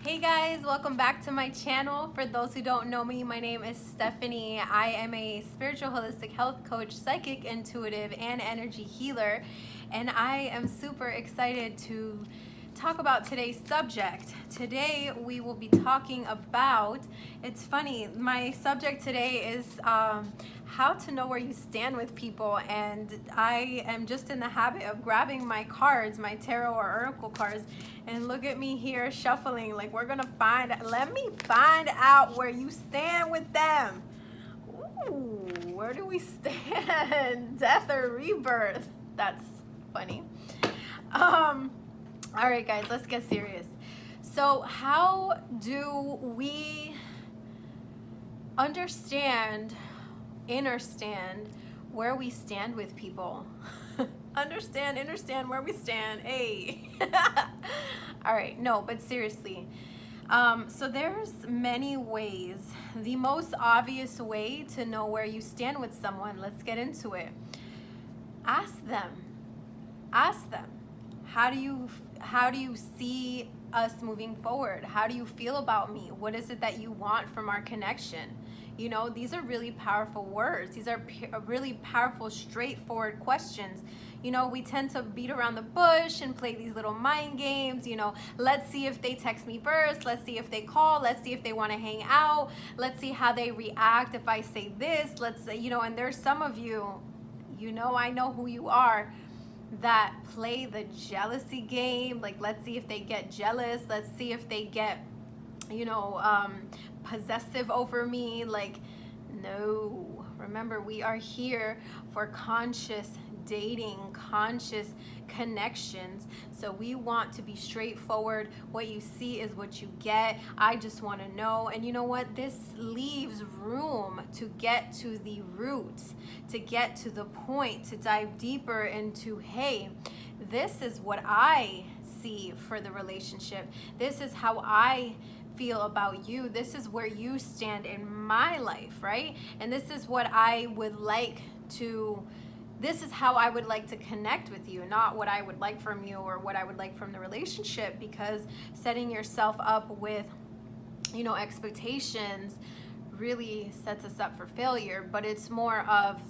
Hey guys, welcome back to my channel. For those who don't know me, my name is Stephanie. I am a spiritual holistic health coach, psychic, intuitive, and energy healer. And I am super excited to talk about today's subject. Today we will be talking about, it's funny, my subject today is how to know where you stand with people. And I am just in the habit of grabbing my cards, my tarot or oracle cards, and look at me here shuffling like let me find out where you stand with them. Ooh, where do we stand? Death or rebirth? That's funny. All right, guys, let's get serious. So how do we understand where we stand with people? understand where we stand. Hey. All right, no, but seriously. So there's many ways. The most obvious way to know where you stand with someone, let's get into it. Ask them. How do you see us moving forward? How do you feel about me? What is it that you want from our connection? You know, these are really powerful words. These are really powerful, straightforward questions. You know, we tend to beat around the bush and play these little mind games. You know, let's see if they text me first. Let's see if they call. Let's see if they want to hang out. Let's see how they react if I say this. Let's say, you know, and there's some of you, you know, I know who you are, that play the jealousy game. Like, let's see if they get jealous. Let's see if they get, you know, possessive over me. Like, no. Remember, we are here for conscious dating, conscious connections. So we want to be straightforward. What you see is what you get. I just want to know. And you know what? This leaves room to get to the roots, to get to the point, to dive deeper into, hey, this is what I see for the relationship. This is how I feel about you. This is where you stand in my life, right? And this is what I would like to, this is how I would like to connect with you, not what I would like from you or what I would like from the relationship, because setting yourself up with, you know, expectations really sets us up for failure. But it's more of,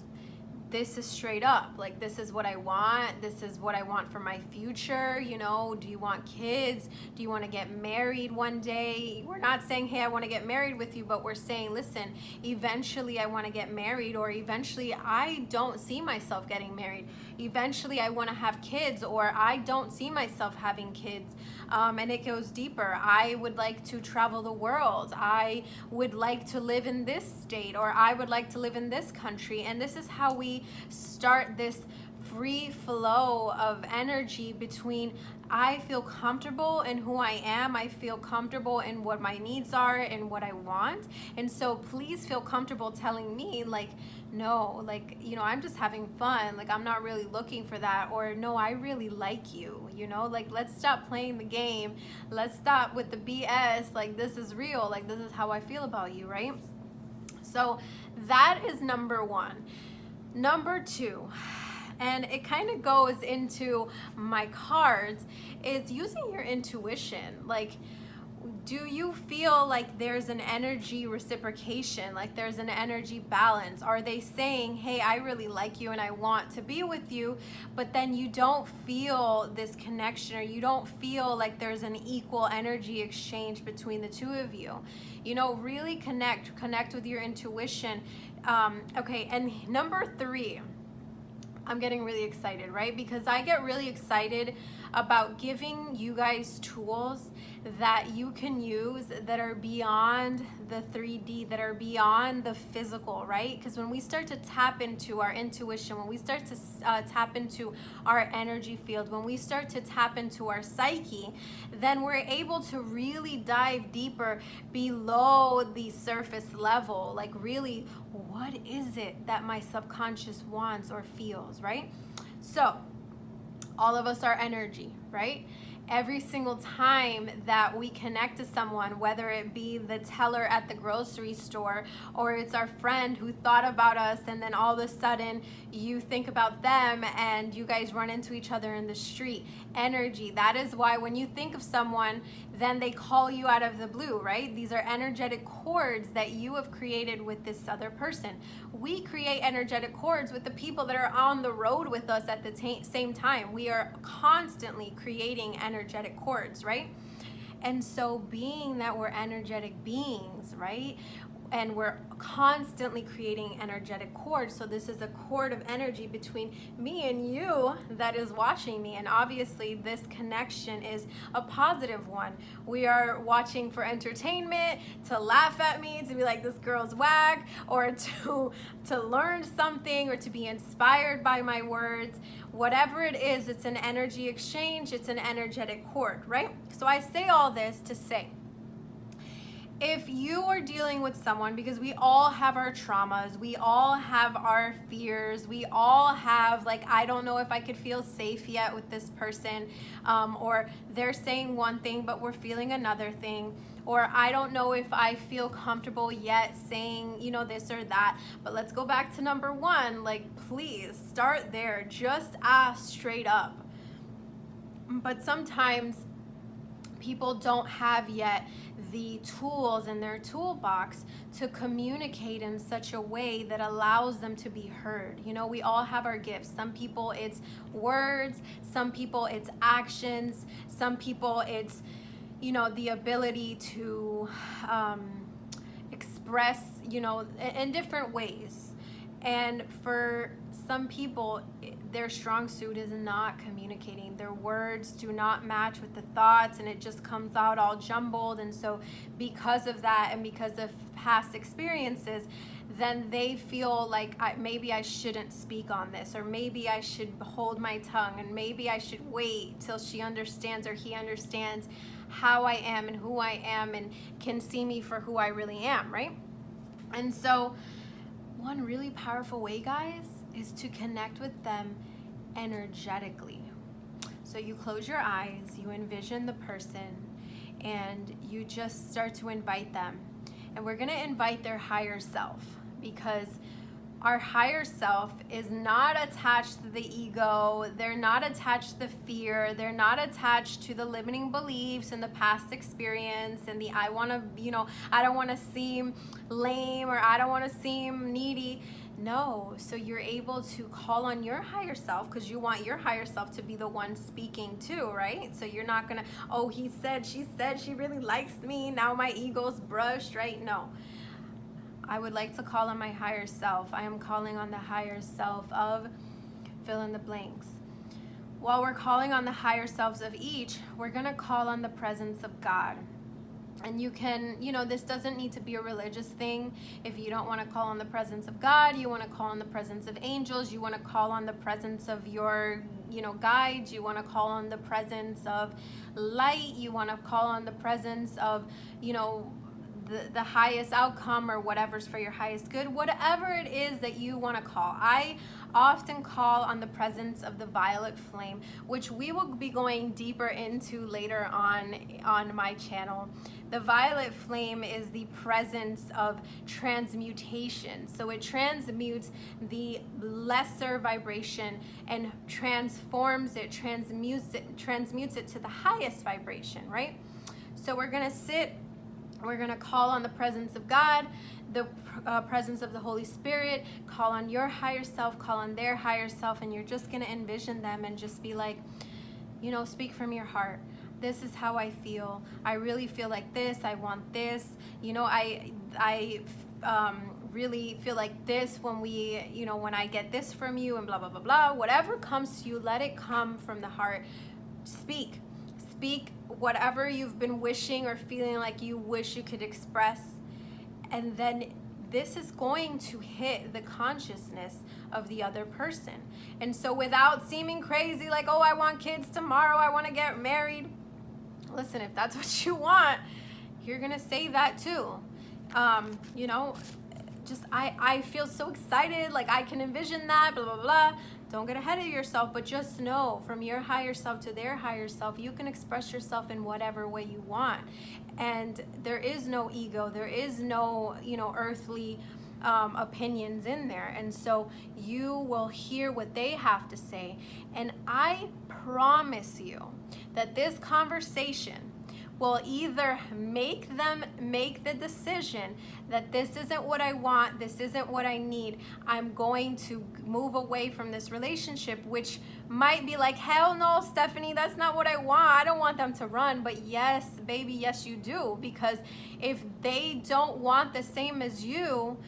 this is straight up, like, this is what I want. This is what I want for my future. You know, do you want kids? Do you want to get married one day? We're not saying, hey, I want to get married with you, but we're saying, listen, eventually I want to get married, or eventually I don't see myself getting married. Eventually I want to have kids, or I don't see myself having kids. And it goes deeper. I would like to travel the world. I would like to live in this state, or I would like to live in this country. And this is how we start this free flow of energy between, I feel comfortable in who I am. I feel comfortable in what my needs are and what I want. And so please feel comfortable telling me, like, no, like, you know, I'm just having fun. Like, I'm not really looking for that. Or, no, I really like you. You know, like, let's stop playing the game. Let's stop with the BS. Like, this is real. Like, this is how I feel about you, right? So that is number one. Number two, and it kind of goes into my cards, is using your intuition. Like, do you feel like there's an energy reciprocation, like there's an energy balance? Are they saying, hey, I really like you and I want to be with you, but then you don't feel this connection, or you don't feel like there's an equal energy exchange between the two of you? You know, really connect with your intuition. Okay, and number three, I'm getting really excited, right? Because I get really excited about giving you guys tools that you can use that are beyond the 3D, that are beyond the physical, right? Because when we start to tap into our intuition, when we start to tap into our energy field, when we start to tap into our psyche, then we're able to really dive deeper below the surface level. Like, really, what is it that my subconscious wants or feels, right? So all of us are energy, right? Every single time that we connect to someone, whether it be the teller at the grocery store, or it's our friend who thought about us and then all of a sudden you think about them and you guys run into each other in the street. Energy. That is why when you think of someone, then they call you out of the blue, right? These are energetic cords that you have created with this other person. We create energetic cords with the people that are on the road with us at the same time. We are constantly creating energetic cords, right? And so being that we're energetic beings, right? And we're constantly creating energetic cords. So this is a cord of energy between me and you that is watching me. And obviously this connection is a positive one. We are watching for entertainment, to laugh at me, to be like, this girl's whack, or to learn something, or to be inspired by my words. Whatever it is, it's an energy exchange, it's an energetic cord, right? So I say all this to say, if you are dealing with someone, because we all have our traumas, we all have our fears, we all have, like, I don't know if I could feel safe yet with this person, or they're saying one thing but we're feeling another thing, or I don't know if I feel comfortable yet saying, you know, this or that. But let's go back to number one. Like, please start there. Just ask straight up. But sometimes people don't have yet the tools in their toolbox to communicate in such a way that allows them to be heard. You know, we all have our gifts. Some people it's words, some people it's actions, some people it's, you know, the ability to express, you know, in different ways. And for some people, their strong suit is not communicating. Their words do not match with the thoughts, and it just comes out all jumbled. And so because of that, and because of past experiences, then they feel like maybe I shouldn't speak on this, or maybe I should hold my tongue, and maybe I should wait till she understands or he understands how I am and who I am and can see me for who I really am, right? And so one really powerful way, guys, is to connect with them energetically. So you close your eyes, you envision the person, and you just start to invite them. And we're going to invite their higher self, because our higher self is not attached to the ego. They're not attached to the fear. They're not attached to the limiting beliefs and the past experience and the I want to, you know, I don't want to seem lame, or I don't want to seem needy. No. So you're able to call on your higher self, because you want your higher self to be the one speaking too, right? So you're not going to, oh, he said, she really likes me, now my ego's brushed, right? No. I would like to call on my higher self. I am calling on the higher self of fill in the blanks. While we're calling on the higher selves of each, we're going to call on the presence of God. And you can, you know, this doesn't need to be a religious thing. If you don't want to call on the presence of God, you want to call on the presence of angels, you want to call on the presence of your, you know, guides, you want to call on the presence of light, you want to call on the presence of, you know, the highest outcome, or whatever's for your highest good, whatever it is that you want to call. I often call on the presence of the violet flame, which we will be going deeper into later on my channel. The violet flame is the presence of transmutation. So it transmutes the lesser vibration and transforms it, transmutes it to the highest vibration, right? So we're going to sit. We're going to call on the presence of God, the presence of the Holy Spirit, call on your higher self, call on their higher self, and you're just going to envision them and just be like, you know, speak from your heart. This is how I feel. I really feel like this. I want this. You know, I really feel like this when we, you know, when I get this from you, and blah, blah, blah, blah. Whatever comes to you, let it come from the heart. Speak whatever you've been wishing or feeling like you wish you could express, and then this is going to hit the consciousness of the other person. And so without seeming crazy, like, oh, I want kids tomorrow, I want to get married, listen, if that's what you want, you're gonna say that too. You know, just I feel so excited, like I can envision that, blah, blah, blah. Don't get ahead of yourself, but just know from your higher self to their higher self, you can express yourself in whatever way you want. And there is no ego, there is no, you know, earthly opinions in there. And so you will hear what they have to say. And I promise you that this conversation will either make them make the decision that this isn't what I want, this isn't what I need, I'm going to move away from this relationship, which might be like, hell no, Stephanie, that's not what I want. I don't want them to run. But yes, baby, yes, you do. Because if they don't want the same as you,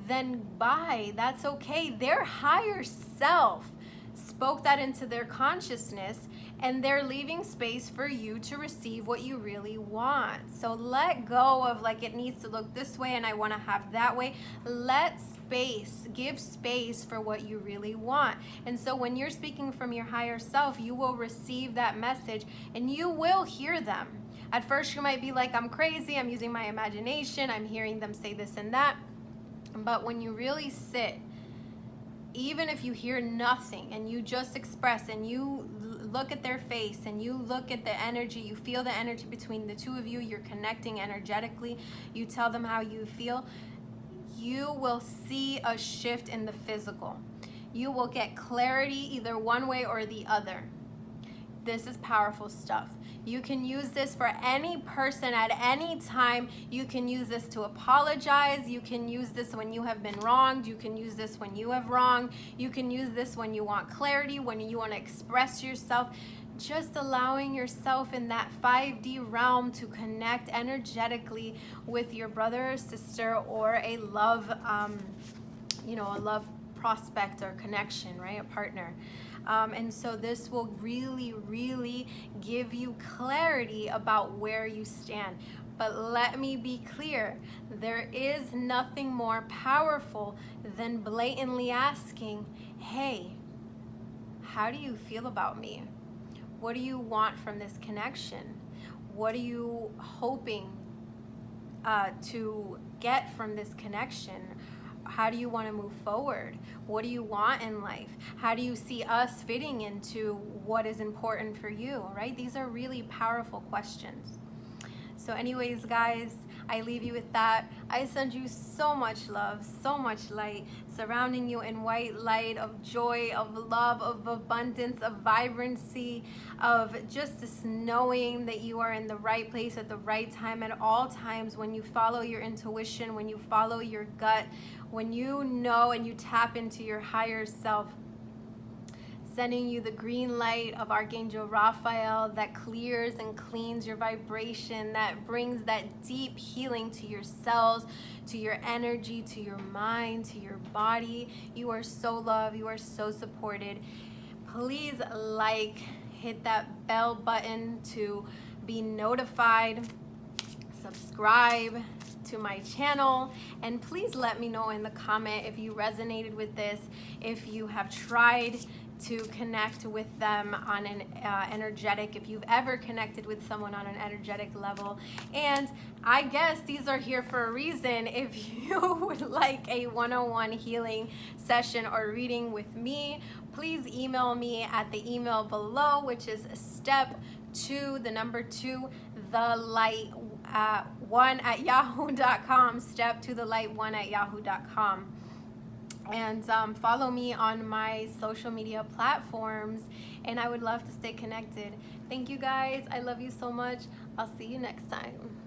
then bye, that's okay. Their higher self spoke that into their consciousness, and they're leaving space for you to receive what you really want. So let go of like, it needs to look this way and I want to have that way. Let space, give space for what you really want. And so when you're speaking from your higher self, you will receive that message and you will hear them. At first you might be like, I'm crazy, I'm using my imagination, I'm hearing them say this and that. But when you really sit, even if you hear nothing and you just express and you look at their face and you look at the energy, you feel the energy between the two of you, you're connecting energetically, you tell them how you feel, you will see a shift in the physical. You will get clarity either one way or the other. This is powerful stuff. You can use this for any person at any time. You can use this to apologize. You can use this when you have been wronged. You can use this when you have wronged. You can use this when you want clarity, when you want to express yourself. Just allowing yourself in that 5D realm to connect energetically with your brother or sister or a love, a love prospect or connection, right? A partner. And so this will really, really give you clarity about where you stand. But let me be clear, there is nothing more powerful than blatantly asking, hey, how do you feel about me? What do you want from this connection? What are you hoping to get from this connection? How do you want to move forward? What do you want in life? How do you see us fitting into what is important for you, right? These are really powerful questions. So anyways, guys, I leave you with that. I send you so much love, so much light, surrounding you in white light of joy, of love, of abundance, of vibrancy, of just this knowing that you are in the right place at the right time at all times. When you follow your intuition, when you follow your gut, when you know and you tap into your higher self, sending you the green light of Archangel Raphael that clears and cleans your vibration, that brings that deep healing to your cells, to your energy, to your mind, to your body. You are so loved. You are so supported. Please hit that bell button to be notified, subscribe to my channel, and please let me know in the comment if you resonated with this, if you have tried to connect with them on an energetic, if you've ever connected with someone on an energetic level. And I guess these are here for a reason. If you would like a one-on-one healing session or reading with me, please email me at the email below, which is step2, the number 2, thelight1@yahoo.com, step2thelight1@yahoo.com. And follow me on my social media platforms, and I would love to stay connected. Thank you guys. I love you so much. I'll see you next time.